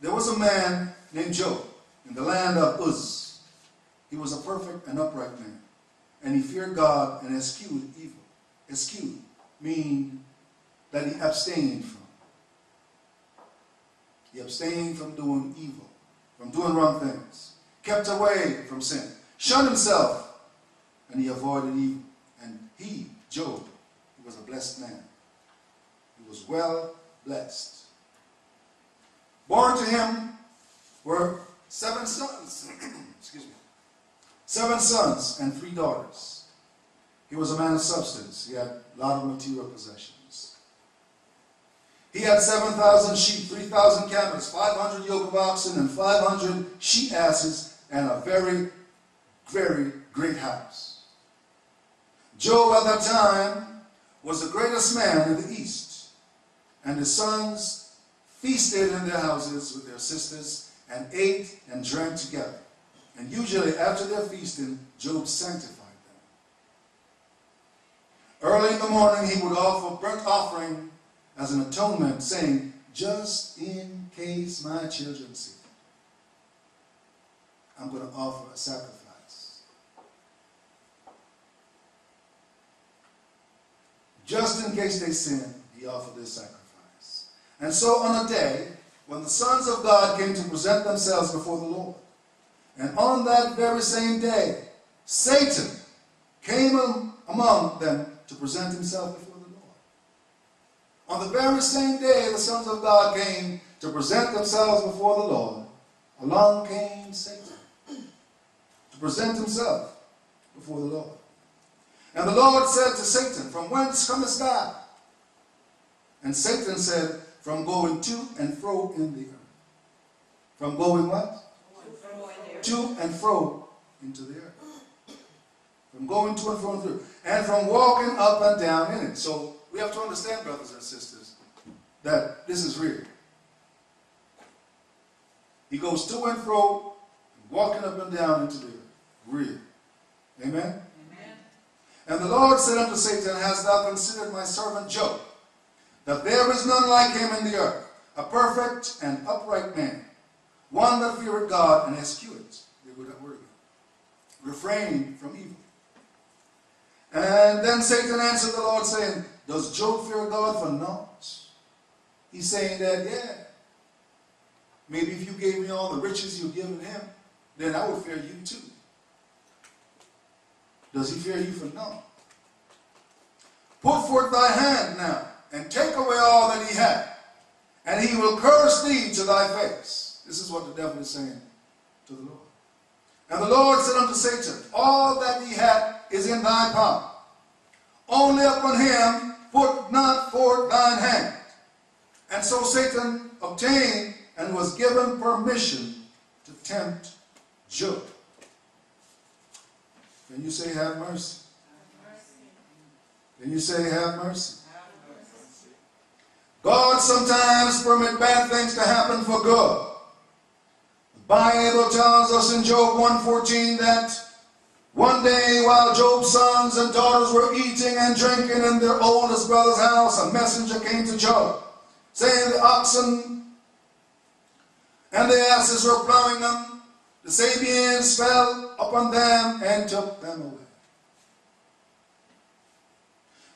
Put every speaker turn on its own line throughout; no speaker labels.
There was a man named Job in the land of Uz. He was a perfect and upright man, and he feared God and eschewed evil. Eschewed means that he abstained from. He abstained from doing evil, from doing wrong things, kept away from sin, shunned himself, and he avoided evil. And he, Job, he was a blessed man. He was well blessed. Born to him were 7 sons, excuse me, 7 sons and 3 daughters. He was a man of substance. He had a lot of material possessions. He had 7,000 sheep, 3,000 camels, 500 yoke of oxen, and 500 she-asses, and a very, very great house. Job at that time was the greatest man in the East, and his sons feasted in their houses with their sisters and ate and drank together. And usually after their feasting, Job sanctified them. Early in the morning, he would offer burnt offering as an atonement, saying, just in case my children sin, I'm going to offer a sacrifice. Just in case they sin, he offered this sacrifice. And so on a day when the sons of God came to present themselves before the Lord, and on that very same day, Satan came among them to present himself before the Lord. On the very same day the sons of God came to present themselves before the Lord, along came Satan to present himself before the Lord. And the Lord said to Satan, from whence comest thou? And Satan said, from going to and fro in the earth. From going what? To and fro into the earth. From going to and fro into the earth. And from walking up and down in it. So we have to understand, brothers and sisters, that this is real. He goes to and fro, walking up and down into the earth. Real. Amen? Amen. And the Lord said unto Satan, hast thou considered my servant Job, that there is none like him in the earth, a perfect and upright man, one that feareth God and escheweth, refrain from evil. And then Satan answered the Lord, saying, does Job fear God for naught? He's saying that, yeah, maybe if you gave me all the riches you've given him, then I would fear you too. Does he fear you for naught? Put forth thy hand now, and take away all that he had, and he will curse thee to thy face. This is what the devil is saying to the Lord. And the Lord said unto Satan, all that he had is in thy power. Only upon him put not forth thine hand. And so Satan obtained and was given permission to tempt Job. Can you say, have mercy? Have mercy. Can you say, have mercy? God sometimes permits bad things to happen for good. The Bible tells us in Job 1:14 that one day while Job's sons and daughters were eating and drinking in their oldest brother's house, a messenger came to Job, saying the oxen and the asses were plowing them. The Sabeans fell upon them and took them away.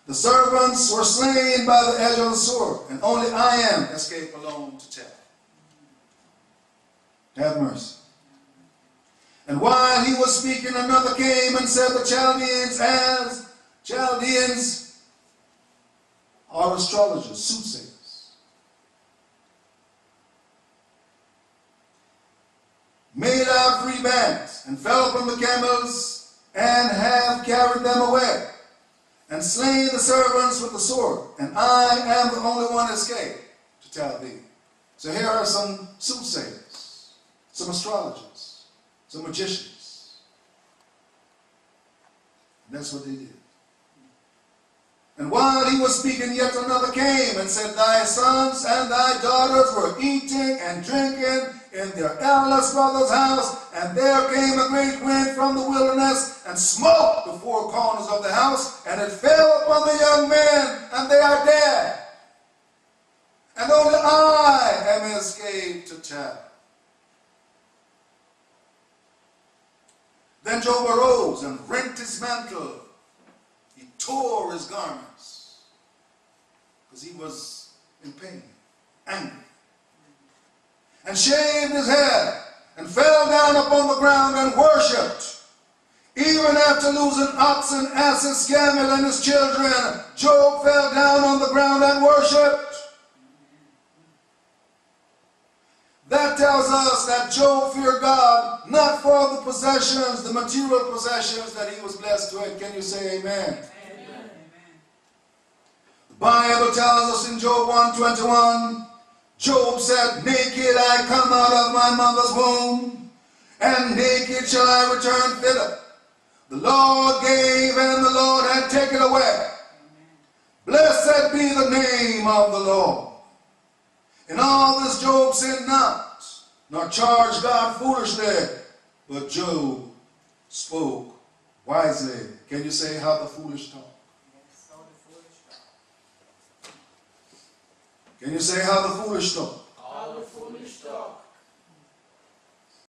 The servants were slain by the edge of the sword, and only I am escaped alone to tell. Have mercy. And while he was speaking, another came and said, the Chaldeans are astrologers, soothsayers. Made out 3 bands, and fell upon the camels, and have carried them away, and slain the servants with the sword, and I am the only one escaped to tell thee. So here are some soothsayers, some astrologers, some magicians. And that's what they did. And while he was speaking, yet another came and said, thy sons and thy daughters were eating and drinking in their eldest brother's house, and there came a great wind from the wilderness and smote the 4 corners of the house, and it fell upon the young men, and they are dead. and only I am escaped to tell. Then Job arose and rent his mantle. He tore his garments because he was in pain, angry, and shaved his head and fell down upon the ground and worshipped. Even after losing oxen, asses, camel, and his children, Job fell down on the ground and worshipped. That tells us that Job feared God, not for the possessions, the material possessions that he was blessed with. Can you say amen? Amen. The Bible tells us in Job 1:21, Job said, naked I come out of my mother's womb, and naked shall I return thither. The Lord gave, and the Lord had taken away. Amen. Blessed be the name of the Lord. In all this Job sinned not, nor charged God foolishly, but Job spoke wisely. Can you say how the foolish talk?
Yes, how the foolish talk.
Can you say how the foolish talk?
How the foolish talk.